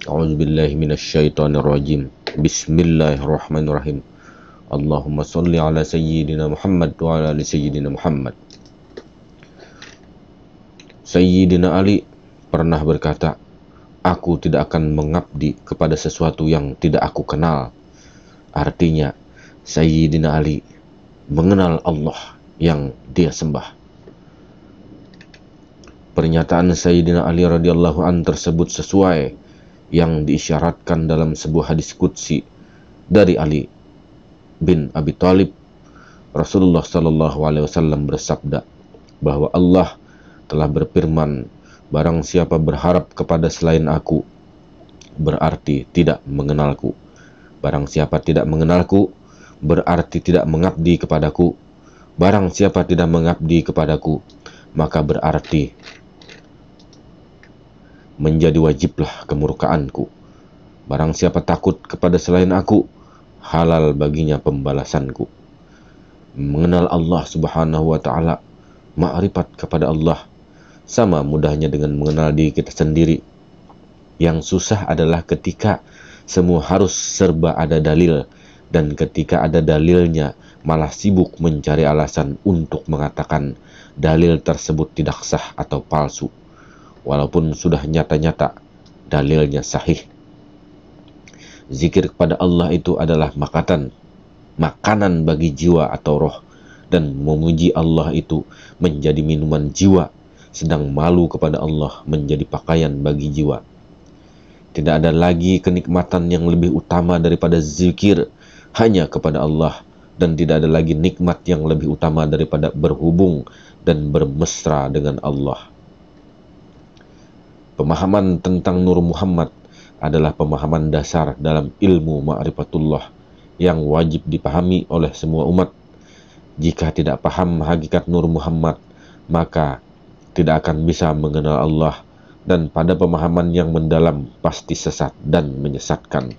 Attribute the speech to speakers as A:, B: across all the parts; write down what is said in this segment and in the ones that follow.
A: A'udzubillahi minasyaitonirrajim. Bismillahirrahmanirrahim. Allahumma sholli ala sayyidina Muhammad wa ala ali sayyidina Muhammad. Sayyidina Ali pernah berkata, "Aku tidak akan mengabdi kepada sesuatu yang tidak aku kenal." Artinya, Sayyidina Ali mengenal Allah yang dia sembah. Pernyataan Sayyidina Ali radhiyallahu an tersebut sesuai yang diisyaratkan dalam sebuah hadis qudsi dari Ali bin Abi Thalib. Rasulullah sallallahu alaihi wasallam bersabda bahwa Allah telah berfirman, "Barang siapa berharap kepada selain aku, berarti tidak mengenalku. Barang siapa tidak mengenalku, berarti tidak mengabdi kepadaku. Barang siapa tidak mengabdi kepadaku, maka berarti menjadi wajiblah kemurkaanku. Barang siapa takut kepada selain aku, halal baginya pembalasanku." Mengenal Allah subhanahu wa ta'ala, ma'rifat kepada Allah, sama mudahnya dengan mengenal diri kita sendiri. Yang susah adalah ketika semua harus serba ada dalil, dan ketika ada dalilnya malah sibuk mencari alasan untuk mengatakan dalil tersebut tidak sah atau palsu, walaupun sudah nyata-nyata dalilnya sahih. Zikir kepada Allah itu adalah makanan bagi jiwa atau roh, dan memuji Allah itu menjadi minuman jiwa, sedang malu kepada Allah menjadi pakaian bagi jiwa. Tidak ada lagi kenikmatan yang lebih utama daripada zikir hanya kepada Allah, dan tidak ada lagi nikmat yang lebih utama daripada berhubung dan bermesra dengan Allah. Pemahaman tentang Nur Muhammad adalah pemahaman dasar dalam ilmu ma'rifatullah yang wajib dipahami oleh semua umat. Jika tidak paham hakikat Nur Muhammad, maka tidak akan bisa mengenal Allah, dan pada pemahaman yang mendalam pasti sesat dan menyesatkan.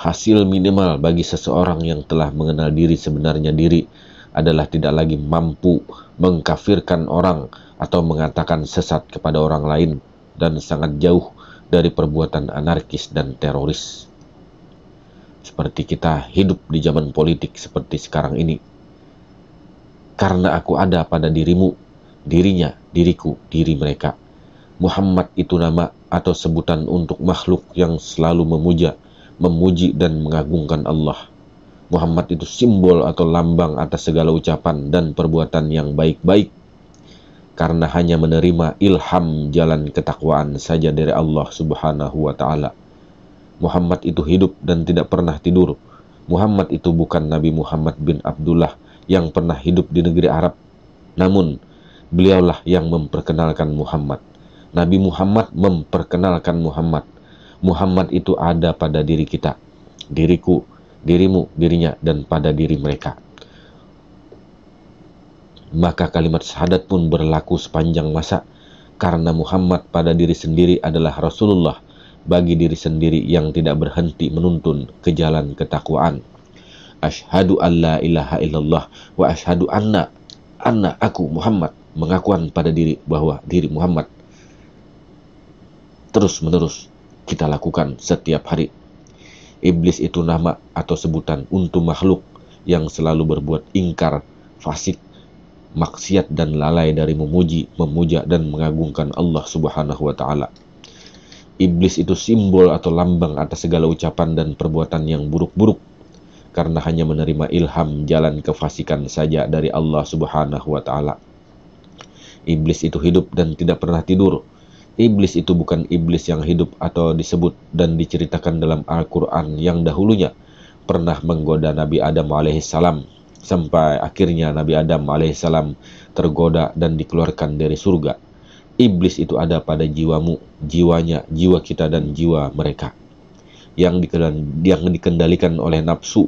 A: Hasil minimal bagi seseorang yang telah mengenal diri sebenarnya diri adalah tidak lagi mampu mengkafirkan orang atau mengatakan sesat kepada orang lain, dan sangat jauh dari perbuatan anarkis dan teroris. Seperti kita hidup di zaman politik seperti sekarang ini. Karena aku ada pada dirimu, dirinya, diriku, diri mereka. Muhammad itu nama atau sebutan untuk makhluk yang selalu memuji dan mengagungkan Allah. Muhammad itu simbol atau lambang atas segala ucapan dan perbuatan yang baik-baik, karena hanya menerima ilham jalan ketakwaan saja dari Allah subhanahu wa ta'ala. Muhammad itu hidup dan tidak pernah tidur. Muhammad itu bukan Nabi Muhammad bin Abdullah yang pernah hidup di negeri Arab. Namun, beliaulah yang memperkenalkan Muhammad. Nabi Muhammad memperkenalkan Muhammad. Muhammad itu ada pada diri kita, diriku, dirimu, dirinya, dan pada diri mereka. Maka kalimat syahadat pun berlaku sepanjang masa, karena Muhammad pada diri sendiri adalah Rasulullah bagi diri sendiri yang tidak berhenti menuntun ke jalan ketakwaan. Asyhadu an la ilaha illallah wa asyhadu anna aku Muhammad, mengakuan pada diri bahwa diri Muhammad terus menerus kita lakukan setiap hari. Iblis itu nama atau sebutan untuk makhluk yang selalu berbuat ingkar, fasik, maksiat dan lalai dari memuji, memuja dan mengagungkan Allah subhanahu wa ta'ala. Iblis itu simbol atau lambang atas segala ucapan dan perbuatan yang buruk-buruk, karena hanya menerima ilham jalan kefasikan saja dari Allah subhanahu wa ta'ala. Iblis itu hidup dan tidak pernah tidur. Iblis itu bukan iblis yang hidup atau disebut dan diceritakan dalam Al-Quran yang dahulunya pernah menggoda Nabi Adam alaihissalam, sampai akhirnya Nabi Adam alaihissalam tergoda dan dikeluarkan dari surga. Iblis itu ada pada jiwamu, jiwanya, jiwa kita dan jiwa mereka, yang dikendalikan oleh nafsu.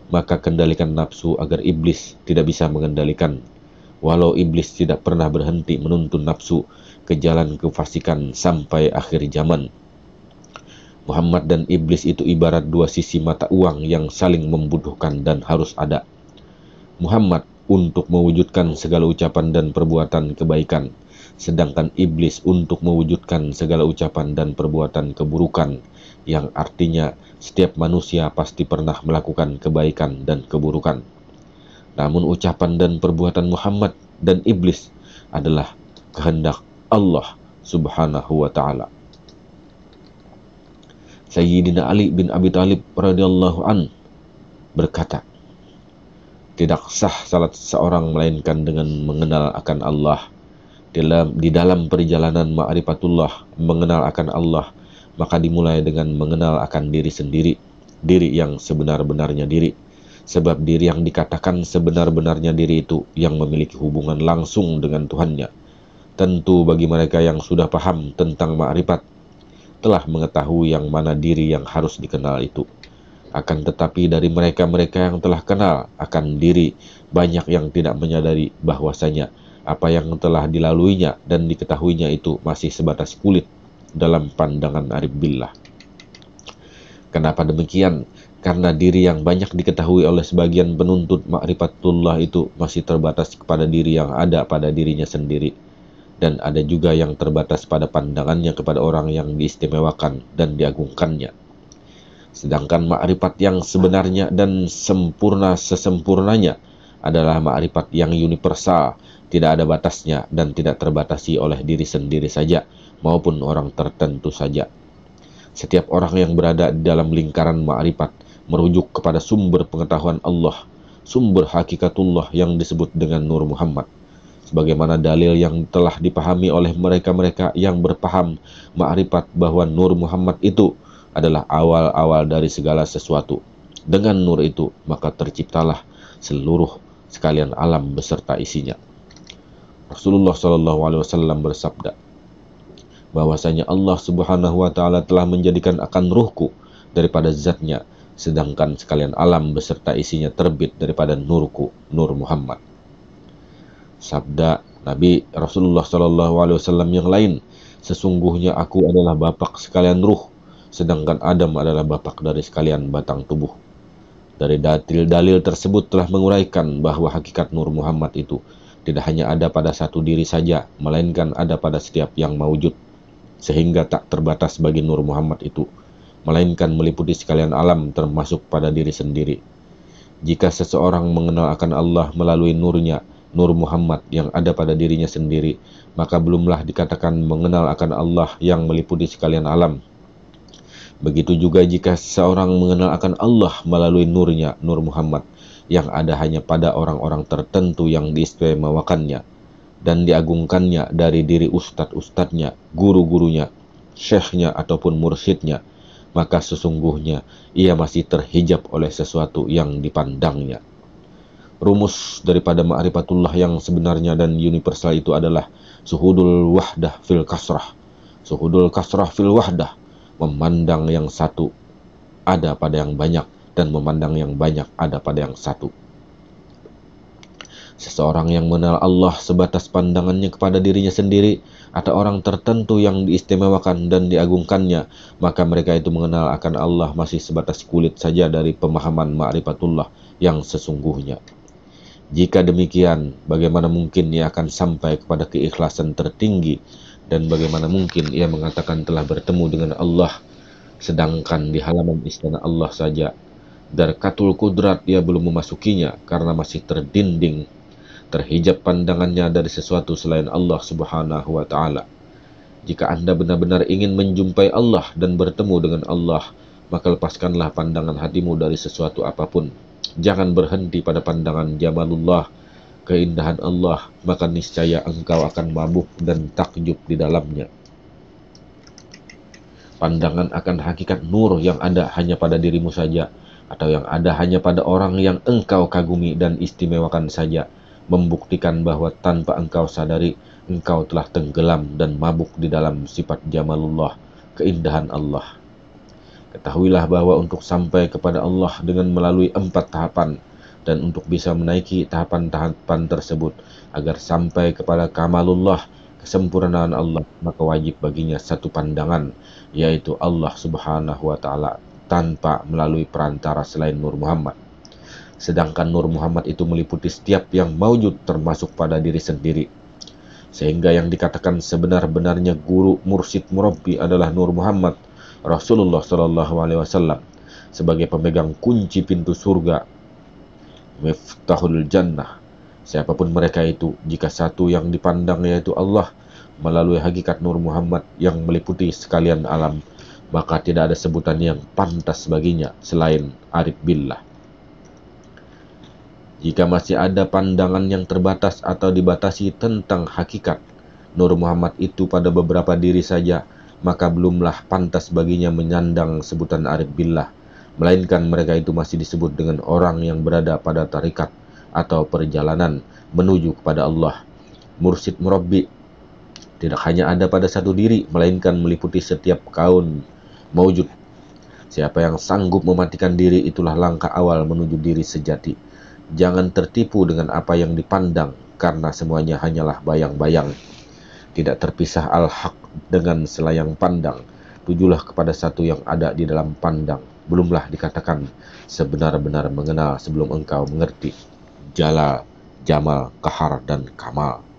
A: Maka kendalikan nafsu agar iblis tidak bisa mengendalikan. Walau iblis tidak pernah berhenti menuntun nafsu ke jalan kefasikan sampai akhir zaman. Muhammad dan iblis itu ibarat dua sisi mata uang yang saling membutuhkan dan harus ada. Muhammad untuk mewujudkan segala ucapan dan perbuatan kebaikan, sedangkan iblis untuk mewujudkan segala ucapan dan perbuatan keburukan, yang artinya setiap manusia pasti pernah melakukan kebaikan dan keburukan. Namun ucapan dan perbuatan Muhammad dan iblis adalah kehendak Allah Subhanahu wa taala. Sayyidina Ali bin Abi Thalib radhiyallahu an berkata, tidak sah salat seorang melainkan dengan mengenal akan Allah. Di dalam perjalanan ma'rifatullah, mengenal akan Allah, maka dimulai dengan mengenal akan diri sendiri, diri yang sebenar-benarnya diri. Sebab diri yang dikatakan sebenar-benarnya diri itu yang memiliki hubungan langsung dengan Tuhannya. Tentu bagi mereka yang sudah paham tentang ma'rifat, telah mengetahui yang mana diri yang harus dikenal itu. Akan tetapi dari mereka-mereka yang telah kenal akan diri, banyak yang tidak menyadari bahwasanya apa yang telah dilaluinya dan diketahuinya itu masih sebatas kulit dalam pandangan arif billah. Kenapa demikian? Karena diri yang banyak diketahui oleh sebagian penuntut ma'rifatullah itu masih terbatas kepada diri yang ada pada dirinya sendiri. Dan ada juga yang terbatas pada pandangannya kepada orang yang diistimewakan dan diagungkannya. Sedangkan ma'rifat yang sebenarnya dan sempurna sesempurnanya adalah ma'rifat yang universal, tidak ada batasnya dan tidak terbatasi oleh diri sendiri saja maupun orang tertentu saja. Setiap orang yang berada di dalam lingkaran ma'rifat merujuk kepada sumber pengetahuan Allah, sumber hakikatullah yang disebut dengan Nur Muhammad. Sebagaimana dalil yang telah dipahami oleh mereka-mereka yang berpaham ma'rifat bahwa Nur Muhammad itu adalah awal-awal dari segala sesuatu. Dengan nur itu, maka terciptalah seluruh sekalian alam beserta isinya. Rasulullah SAW bersabda bahwasanya Allah Subhanahu wa taala telah menjadikan akan ruhku daripada zatnya, sedangkan sekalian alam beserta isinya terbit daripada nurku, Nur Muhammad. Sabda Nabi Rasulullah SAW yang lain, sesungguhnya aku adalah bapak sekalian ruh, sedangkan Adam adalah bapak dari sekalian batang tubuh. Dari dalil-dalil tersebut telah menguraikan bahwa hakikat Nur Muhammad itu tidak hanya ada pada satu diri saja, melainkan ada pada setiap yang mewujud, sehingga tak terbatas bagi Nur Muhammad itu, melainkan meliputi sekalian alam termasuk pada diri sendiri. Jika seseorang mengenal akan Allah melalui nurnya, Nur Muhammad yang ada pada dirinya sendiri, maka belumlah dikatakan mengenal akan Allah yang meliputi sekalian alam. Begitu juga jika seorang mengenal akan Allah melalui nurnya, Nur Muhammad, yang ada hanya pada orang-orang tertentu yang diistimewakannya dan diagungkannya dari diri ustadz-ustadznya, guru-gurunya, syekhnya ataupun mursyidnya, maka sesungguhnya ia masih terhijab oleh sesuatu yang dipandangnya. Rumus daripada ma'rifatullah yang sebenarnya dan universal itu adalah suhudul wahdah fil kasrah. Suhudul kasrah fil wahdah, memandang yang satu ada pada yang banyak dan memandang yang banyak ada pada yang satu. Seseorang yang mengenal Allah sebatas pandangannya kepada dirinya sendiri atau orang tertentu yang diistimewakan dan diagungkannya, maka mereka itu mengenal akan Allah masih sebatas kulit saja dari pemahaman ma'rifatullah yang sesungguhnya. Jika demikian, bagaimana mungkin ia akan sampai kepada keikhlasan tertinggi, dan bagaimana mungkin ia mengatakan telah bertemu dengan Allah, sedangkan di halaman istana Allah saja, Darkatul Qudrat ia belum memasukinya karena masih terhijab pandangannya dari sesuatu selain Allah Subhanahu wa taala. Jika Anda benar-benar ingin menjumpai Allah dan bertemu dengan Allah, maka lepaskanlah pandangan hatimu dari sesuatu apapun. Jangan berhenti pada pandangan jamalullah, keindahan Allah, maka niscaya engkau akan mabuk dan takjub di dalamnya. Pandangan akan hakikat nur yang ada hanya pada dirimu saja, atau yang ada hanya pada orang yang engkau kagumi dan istimewakan saja, membuktikan bahwa tanpa engkau sadari, engkau telah tenggelam dan mabuk di dalam sifat jamalullah, keindahan Allah. Ketahuilah bahwa untuk sampai kepada Allah dengan melalui 4 tahapan, dan untuk bisa menaiki tahapan-tahapan tersebut agar sampai kepada kamalullah, kesempurnaan Allah, maka wajib baginya satu pandangan, yaitu Allah Subhanahu wa taala, tanpa melalui perantara selain Nur Muhammad. sedangkan Nur Muhammad itu meliputi setiap yang maujud termasuk pada diri sendiri. Sehingga yang dikatakan sebenar-benarnya guru mursyid murabbi adalah Nur Muhammad Rasulullah Shallallahu Alaihi Wasallam sebagai pemegang kunci pintu surga, Miftahul Jannah. Siapapun mereka itu, jika satu yang dipandang yaitu Allah melalui hakikat Nur Muhammad yang meliputi sekalian alam, maka tidak ada sebutan yang pantas baginya selain Arif Billah. Jika masih ada pandangan yang terbatas atau dibatasi tentang hakikat Nur Muhammad itu pada beberapa diri saja, maka belumlah pantas baginya menyandang sebutan Arif Billah, melainkan mereka itu masih disebut dengan orang yang berada pada tarikat atau perjalanan menuju kepada Allah. Mursyid murabbi tidak hanya ada pada satu diri, melainkan meliputi setiap kaun maujud. Siapa yang sanggup mematikan diri, itulah langkah awal menuju diri sejati. Jangan tertipu dengan apa yang dipandang, karena semuanya hanyalah bayang-bayang. Tidak terpisah al-haq dengan selayang pandang. Tujulah kepada satu yang ada di dalam pandang. Belumlah dikatakan sebenar-benar mengenal sebelum engkau mengerti Jalal, Jamal, Kahar, dan Kamal.